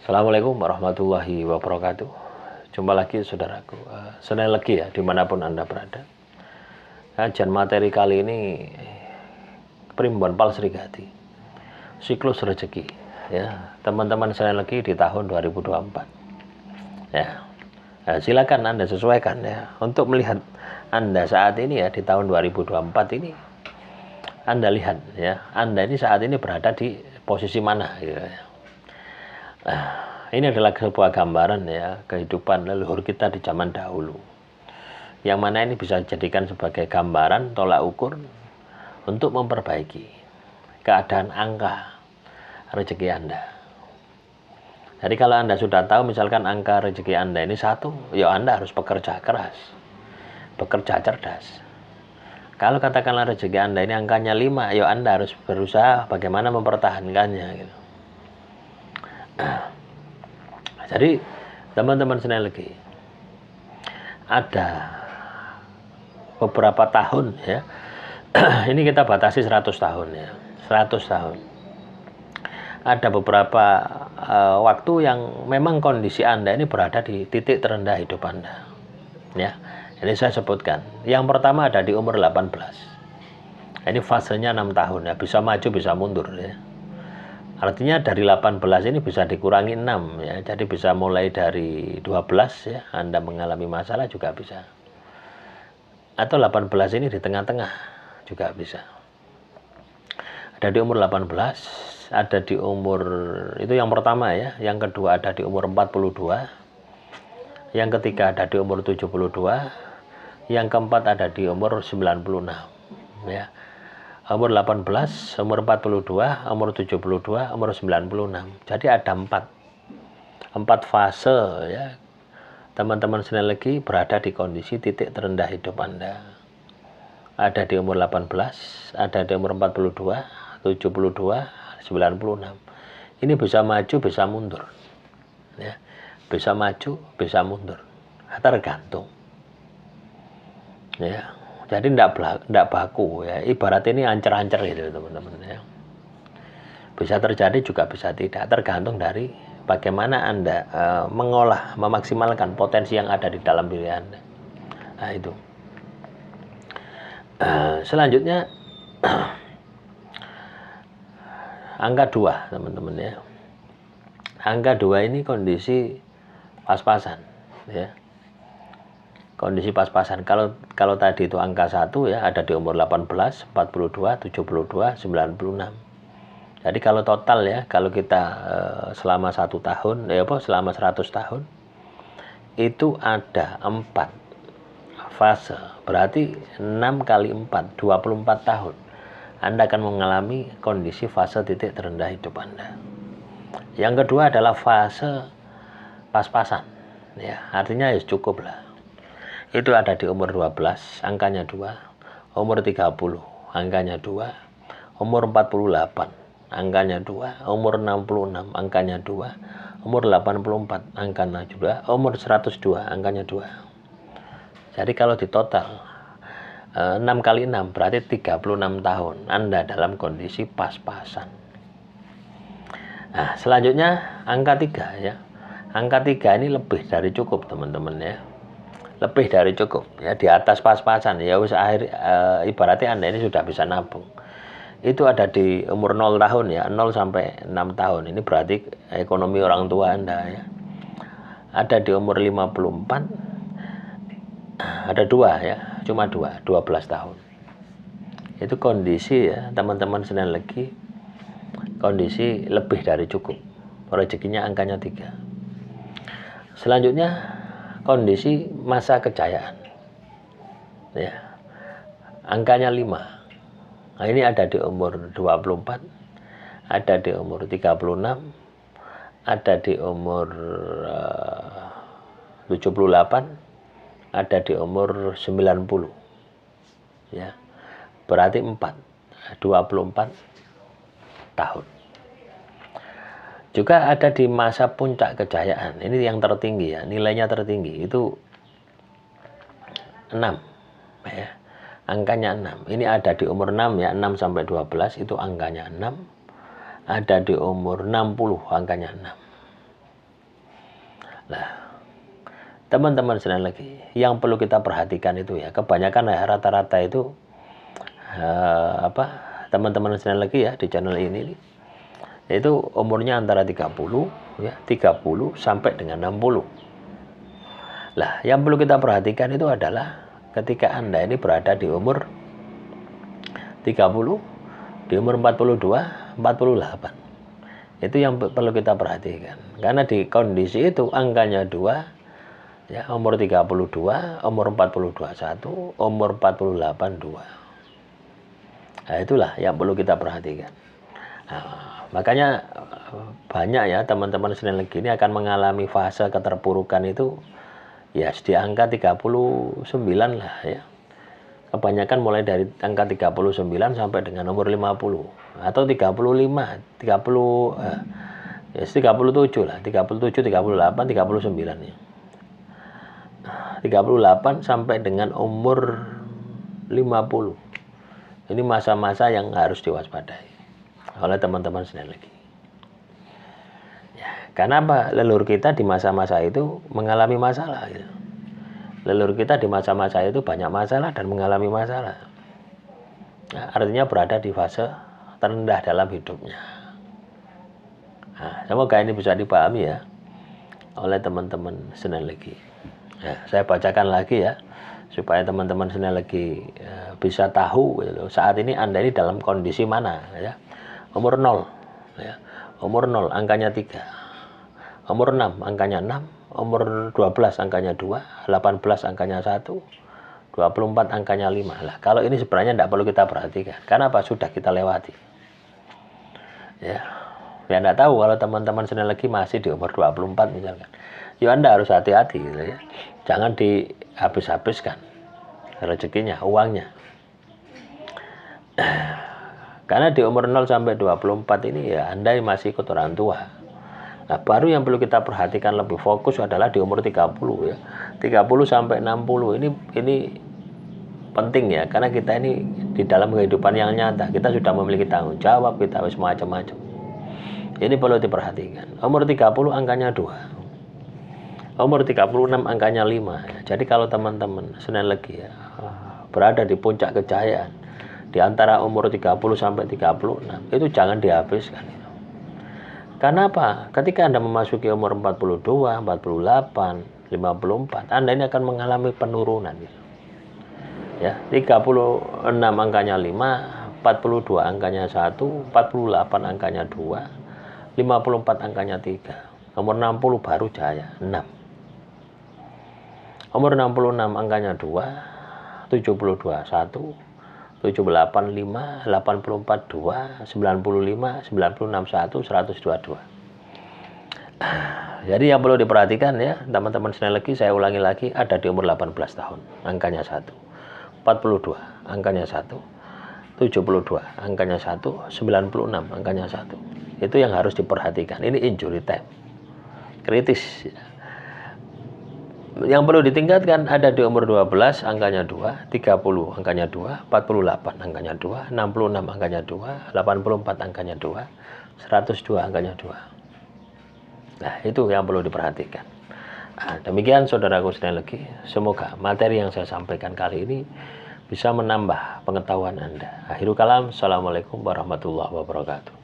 Assalamualaikum warahmatullahi wabarakatuh. Jumpa lagi saudaraku, Senin Legi ya, dimanapun Anda berada. Kajian materi kali ini Primbon Pal Srigadi, siklus rezeki ya, teman-teman Senin Legi di tahun 2024 ya. Nah, silakan Anda sesuaikan ya, untuk melihat Anda saat ini ya, di tahun 2024 ini Anda lihat ya, Anda ini saat ini berada di posisi mana gitu ya. Ini adalah sebuah gambaran ya, kehidupan leluhur kita di zaman dahulu, yang mana ini bisa dijadikan sebagai gambaran tolak ukur untuk memperbaiki keadaan angka rezeki Anda. Jadi kalau Anda sudah tahu misalkan angka rezeki Anda ini 1, ya Anda harus bekerja keras, bekerja cerdas. Kalau katakanlah rezeki Anda ini angkanya 5, ya Anda harus berusaha bagaimana mempertahankannya gitu. Jadi teman-teman Senin Legi, ada beberapa tahun ya, ini kita batasi 100 tahun ya, 100 tahun. Ada beberapa waktu yang memang kondisi Anda ini berada di titik terendah hidup Anda ya. Ini saya sebutkan. Yang pertama ada di umur 18. Ini fasenya 6 tahun ya, bisa maju bisa mundur ya. Artinya dari 18 ini bisa dikurangi 6 ya. Jadi bisa mulai dari 12 ya, Anda mengalami masalah juga bisa. Atau 18 ini di tengah-tengah juga bisa. Ada di umur 18, ada di umur, itu yang pertama ya. Yang kedua ada di umur 42. Yang ketiga ada di umur 72. Yang keempat ada di umur 96 ya. Umur 18, umur 42, umur 72, umur 96. Jadi ada 4 fase ya. Teman-teman Senin Legi berada di kondisi titik terendah hidup Anda. Ada di umur 18, ada di umur 42, 72, 96. Ini bisa maju, bisa mundur. Ya. Bisa maju, bisa mundur. Tergantung. Ya. Jadi tidak baku ya, ibarat ini ancer-ancer gitu teman-teman ya. Bisa terjadi juga bisa tidak, tergantung dari bagaimana Anda mengolah, memaksimalkan potensi yang ada di dalam diri Anda. Nah itu. Selanjutnya angka 2 teman-teman ya. Angka 2 ini kondisi pas-pasan ya. Kondisi pas-pasan. Kalau tadi itu angka 1 ya, ada di umur 18, 42, 72, 96. Jadi kalau total ya, kalau kita selama 1 tahun ya selama 100 tahun itu ada 4 fase. Berarti 6 kali 4, 24 tahun. Anda akan mengalami kondisi fase titik terendah hidup Anda. Yang kedua adalah fase pas-pasan. Ya, artinya ya cukup lah. Itu ada di umur 12, angkanya 2, umur 30, angkanya 2, umur 48, angkanya 2, umur 66, angkanya 2, umur 84, angkanya 2, umur 102, angkanya 2. Jadi kalau di total 6 kali 6 berarti 36 tahun Anda dalam kondisi pas-pasan. Nah, selanjutnya angka 3 ya. Angka 3 ini lebih dari cukup teman-teman ya. Lebih dari cukup ya, di atas pas-pasan ya, ibaratnya Anda ini sudah bisa nabung. Itu ada di umur 0 tahun ya, 0 sampai 6 tahun. Ini berarti ekonomi orang tua Anda ya. Ada di umur 54, ada 2 ya, cuma 12 tahun. Itu kondisi ya teman-teman Senin Legi, kondisi lebih dari cukup. Rezekinya angkanya 3. Selanjutnya kondisi masa kejayaan ya, angkanya 5. Nah ini ada di umur 24, ada di umur 36, ada di umur 78, ada di umur 90 ya. Berarti 24 tahun. Juga ada di masa puncak kejayaan. Ini yang tertinggi ya, nilainya tertinggi itu 6 ya. Angkanya 6. Ini ada di umur 6 ya, 6 sampai 12 itu angkanya 6. Ada di umur 60 angkanya 6. Lah, teman-teman sekalian lagi, yang perlu kita perhatikan itu ya, kebanyakan ya rata-rata itu teman-teman sekalian lagi ya di channel ini itu umurnya antara 30 ya, 30 sampai dengan 60. Lah, yang perlu kita perhatikan itu adalah ketika Anda ini berada di umur 30, di umur 42, 48. Itu yang perlu kita perhatikan. Karena di kondisi itu angkanya 2, ya, umur 32, umur 42 1, umur 48 2. Nah, itulah yang perlu kita perhatikan. Nah, makanya banyak ya teman-teman sekalian lagi ini akan mengalami fase keterpurukan itu ya di angka 39 lah ya. Kebanyakan mulai dari angka 39 sampai dengan umur 50 atau 35, 37 lah, 37, 38, 39 ya. 38 sampai dengan umur 50. Ini masa-masa yang harus diwaspadai oleh teman-teman sekalian lagi. Ya, karena apa? Leluhur kita di masa-masa itu mengalami masalah gitu. Leluhur kita di masa-masa itu banyak masalah dan mengalami masalah. Nah, artinya berada di fase terendah dalam hidupnya. Nah, semoga ini bisa dipahami ya oleh teman-teman sekalian lagi. Nah, saya bacakan lagi ya supaya teman-teman sekalian lagi bisa tahu gitu, saat ini Anda ini dalam kondisi mana ya. Umur 0 ya. Umur 0 angkanya 3. Umur 6 angkanya 6. Umur 12 angkanya 2, 18 angkanya 1, 24 angkanya 5. Lah, kalau ini sebenarnya tidak perlu kita perhatikan. Karena apa? Sudah kita lewati. Ya. Ya enggak tahu kalau teman-teman sekalian lagi masih di umur 24 misalkan. Ya Anda harus hati-hati gitu ya. Jangan dihabis-habiskan rezekinya, uangnya. Karena di umur 0 sampai 24 ini ya Anda masih ikut orang tua. Nah, baru yang perlu kita perhatikan lebih fokus adalah di umur 30 ya. 30 sampai 60 ini penting ya, karena kita ini di dalam kehidupan yang nyata, kita sudah memiliki tanggung jawab, kita harus macam-macam. Ini perlu diperhatikan. Umur 30 angkanya 2. Umur 36 angkanya 5 ya. Jadi kalau teman-teman sekalian lagi ya berada di puncak kejayaan di antara umur 30 sampai 36, itu jangan dihabiskan. Karena apa? Ketika Anda memasuki umur 42, 48, 54, Anda ini akan mengalami penurunan. Ya, 36 angkanya 5, 42 angkanya 1, 48 angkanya 2, 54 angkanya 3. Umur 60 baru jaya, 6. Umur 66 angkanya 2, 72 1, 78 5, 84 2, 95, 96 1, 102 2. Jadi yang perlu diperhatikan ya teman-teman sekalian lagi, saya ulangi lagi, ada di umur 18 tahun angkanya 1, 42 angkanya 1, 72 angkanya 1, 96 angkanya 1. Itu yang harus diperhatikan. Ini injury time kritis ya. Yang perlu ditingkatkan ada di umur 12 angkanya 2, 30 angkanya 2, 48 angkanya 2, 66 angkanya 2, 84 angkanya 2, 102 angkanya 2. Nah, itu yang perlu diperhatikan. Nah, demikian saudaraku sekalian lagi, semoga materi yang saya sampaikan kali ini bisa menambah pengetahuan Anda. Akhirul kalam, assalamualaikum warahmatullahi wabarakatuh.